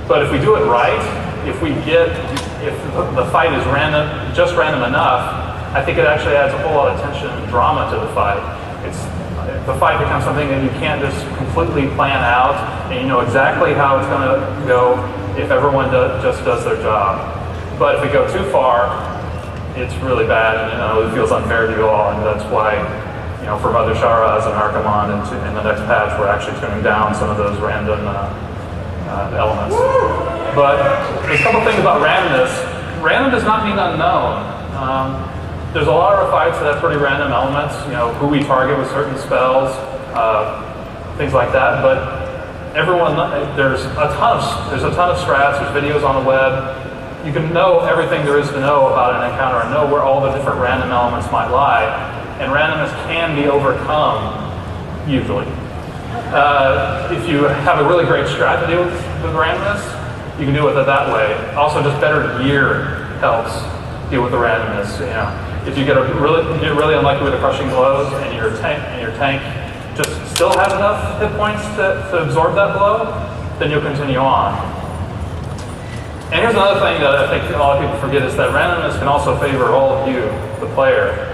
But if we do it right, if the fight is just random enough, I think it actually adds a whole lot of tension and drama to the fight. The fight becomes something that you can't just completely plan out, and you know exactly how it's going to go if everyone just does their job. But if we go too far, it's really bad, and it feels unfair to you all, and that's why, for Mother Sharaz and Arkamon in the next patch, we're actually tuning down some of those random elements. But there's a couple things about randomness. Random does not mean unknown. There's a lot of fights that have pretty random elements, who we target with certain spells, things like that. But there's a ton of strats. There's videos on the web. You can know everything there is to know about an encounter and know where all the different random elements might lie. And randomness can be overcome, usually. If you have a really great strat to deal with randomness, you can deal with it that way. Also, just better gear helps deal with the randomness. If you get really unlucky with the crushing blows, and your tank just still has enough hit points to absorb that blow, then you'll continue on. And here's another thing that I think a lot of people forget is that randomness can also favor all of you, the player.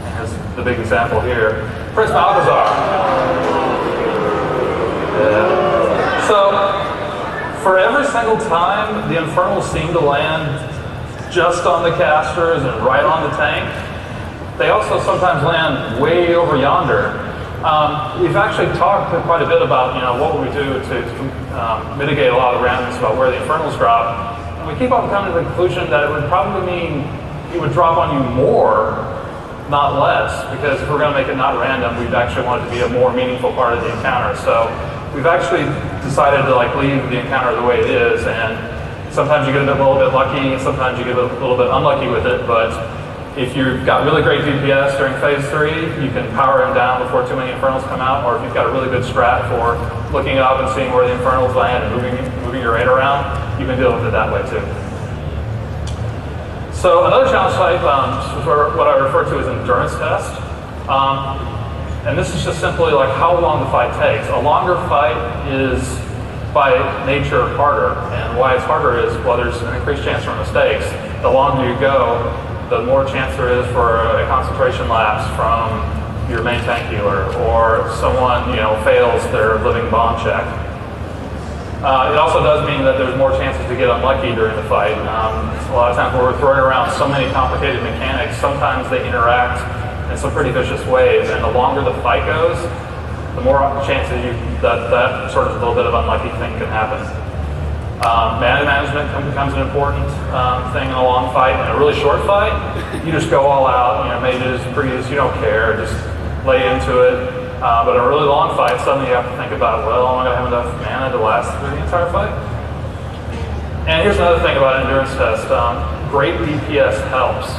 And here's the big example here. Prince Malgazar. So, for every single time the Infernals seem to land just on the casters and right on the tank, they also sometimes land way over yonder. We've actually talked quite a bit about what would we do to mitigate a lot of randomness about where the Infernals drop, and we keep on coming to the conclusion that it would probably mean it would drop on you more, not less, because if we're going to make it not random, we'd actually want it to be a more meaningful part of the encounter. So we've actually decided to leave the encounter the way it is, and sometimes you get a little bit lucky, sometimes you get a little bit unlucky with it, but if you've got really great DPS during phase 3, you can power him down before too many Infernals come out, or if you've got a really good strat for looking up and seeing where the Infernals land and moving your raid around, you can deal with it that way too. So another challenge type is what I refer to as endurance test. And this is just simply how long the fight takes. A longer fight is by nature harder, and why it's harder is, well, there's an increased chance for mistakes. The longer you go, the more chance there is for a concentration lapse from your main tank healer, or someone fails their living bomb check. It also does mean that there's more chances to get unlucky during the fight. A lot of times when we're throwing around so many complicated mechanics, sometimes they interact in some pretty vicious ways, and the longer the fight goes, the more chances that sort of little bit of unlucky thing can happen. Mana management becomes an important thing in a long fight. In a really short fight, you just go all out, mages, priests, you don't care, just lay into it. But in a really long fight, suddenly you have to think about, well, am I going to have enough mana to last through the entire fight? And here's another thing about endurance test. Great DPS helps.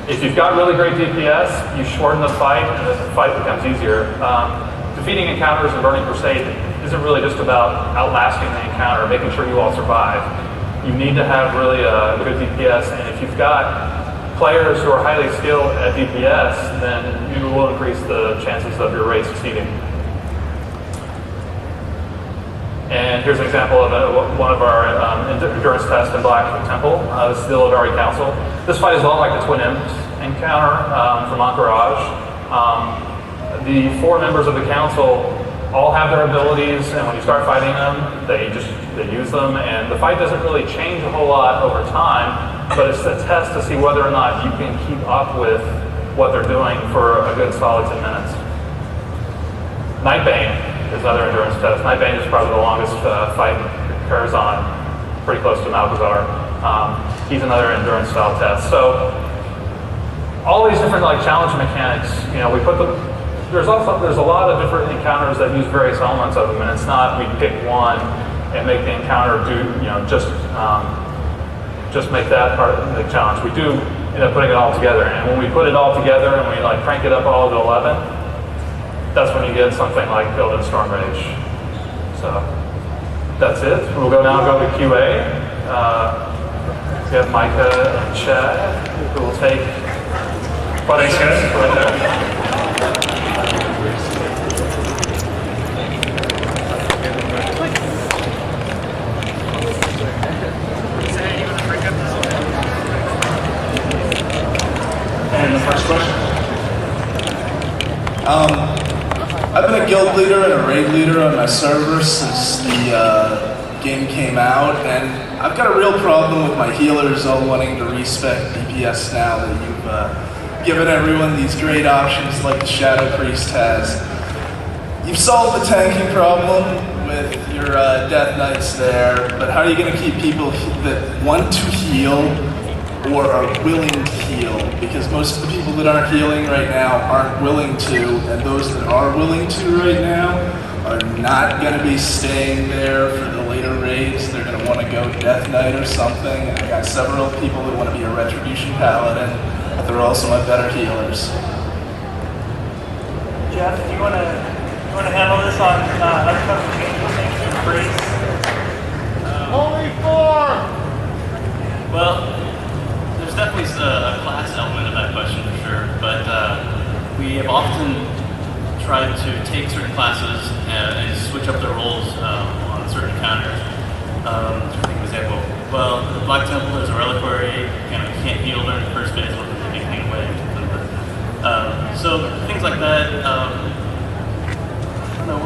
If you've got really great DPS, you shorten the fight, and the fight becomes easier. Defeating encounters in Burning Crusade isn't really just about outlasting the encounter, making sure you all survive. You need to have really a good DPS, and if you've got players who are highly skilled at DPS, then you will increase the chances of your raid succeeding. And here's an example of one of our endurance tests in Black Temple. This is the Illidari Council. This fight is a lot like the Twin Imps encounter from Entourage. The 4 members of the council all have their abilities, and when you start fighting them, they use them, and the fight doesn't really change a whole lot over time, but it's a test to see whether or not you can keep up with what they're doing for a good solid 10 minutes. Nightbane is another endurance test. Nightbane is probably the longest fight occurs on, pretty close to Malgazar. He's another endurance style test. So all these different challenge mechanics, we put them. There's a lot of different encounters that use various elements of them, and it's not we pick one and make the encounter do just make that part of the challenge. We do end up putting it all together, and when we put it all together and we crank it up all to 11, that's when you get something like Build-in Storm Rage. So that's it. We'll go to QA. We have Micah and Chad who will take questions right there. leader and a raid leader on my server since the game came out, and I've got a real problem with my healers all wanting to respec DPS now that you've given everyone these great options like the Shadow Priest has. You've solved the tanking problem with your Death Knights there, but how are you going to keep people that want to heal or are willing to heal? Because most of the people that aren't healing right now aren't willing to, and those that are willing to right now are not going to be staying there for the later raids. They're going to want to go Death Knight or something. I got several people that want to be a Retribution Paladin, but they're also my better healers. Jeff, do you want to handle this on upcoming changes in Priest? Holy form! Well, there's definitely a class element of that question for sure, but we have often tried to take certain classes and switch up their roles on certain encounters. To think of an example, well, the Black Temple is a reliquary, you can't heal during the first phase with anything away. So things like that. I don't know,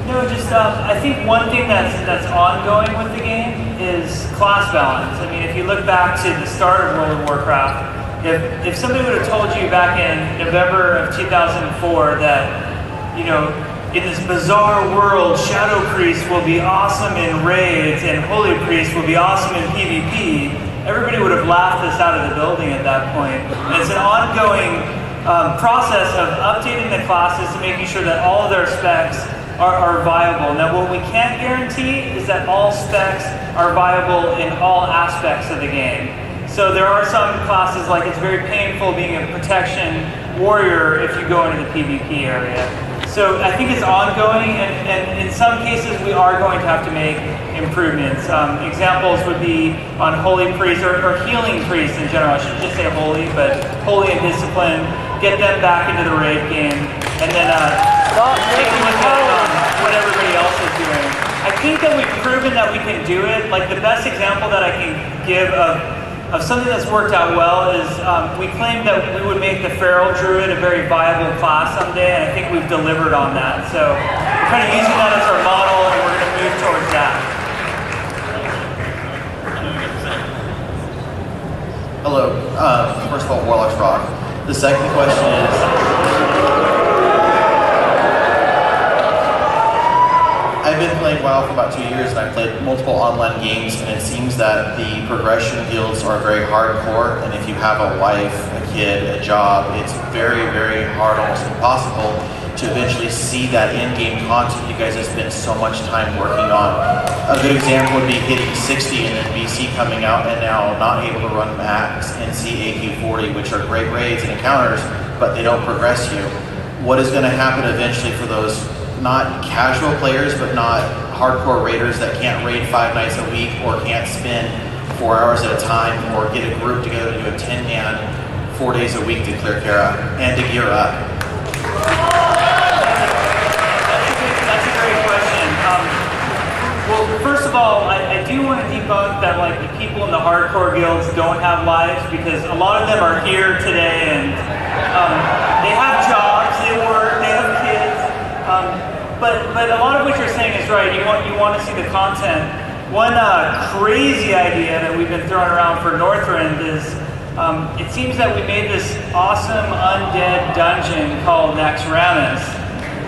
No, just I think one thing that's ongoing with the game is class balance. I mean, if you look back to the start of World of Warcraft, if somebody would have told you back in November of 2004 that, you know, in this bizarre world, Shadow Priest will be awesome in raids and Holy Priest will be awesome in PvP, everybody would have laughed us out of the building at that point. And it's an ongoing process of updating the classes to making sure that all of their specs are viable. Now, what we can't guarantee is that all specs are viable in all aspects of the game. So there are some classes, like it's very painful being a protection warrior if you go into the PvP area. So I think it's ongoing, and in some cases we are going to have to make improvements. Examples would be on Holy Priest, or Healing Priest in general. I shouldn't just say Holy, but Holy and Discipline. Get them back into the raid game, and then take a look at what everybody else is doing. I think that we've proven that we can do it. Like the best example that I can give of something that's worked out well is we claimed that we would make the Feral Druid a very viable class someday, and I think we've delivered on that. So we're kind of using that as our model, and we're going to move towards that. Hello. First of all, Warlock's rock. The second question is, I've been playing WoW for about 2 years, and I've played multiple online games, and it seems that the progression guilds are very hardcore, and if you have a wife, a kid, a job, it's very, very hard, almost impossible to eventually see that in-game content you guys have spent so much time working on. A good example would be hitting 60 and then BC coming out and now not able to run max NC AQ40, which are great raids and encounters, but they don't progress you. What is going to happen eventually for those not casual players, but not hardcore raiders that can't raid 5 nights a week or can't spend 4 hours at a time or get a group together to do a 10-man 4 days a week to clear Kara and to gear up? That's a great question. Well, first of all, I do want to debunk that like the people in the hardcore guilds don't have lives, because a lot of them are here today and they have jobs, they work, they have kids. But a lot of what you're saying is right. You want to see the content. One crazy idea that we've been throwing around for Northrend is it seems that we made this awesome undead dungeon called Naxxramas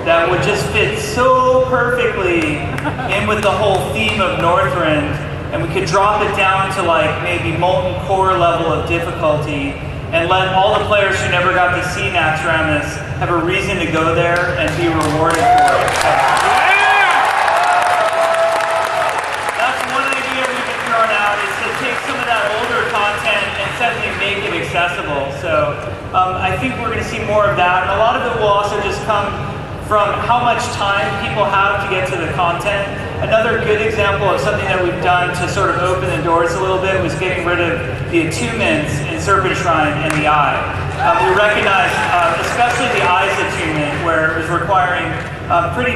that would just fit so perfectly in with the whole theme of Northrend, and we could drop it down to like maybe Molten Core level of difficulty and let all the players who never got to see Naxxramas have a reason to go there and be rewarded for it. That's one idea we've been throwing out, is to take some of that older content and suddenly make it accessible. So I think we're going to see more of that, and a lot of it will also just come from how much time people have to get to the content. Another good example of something that we've done to sort of open the doors a little bit was getting rid of the attunements in Serpent Shrine and the Eye. We recognized, especially the Eye's attunement, where it was requiring pretty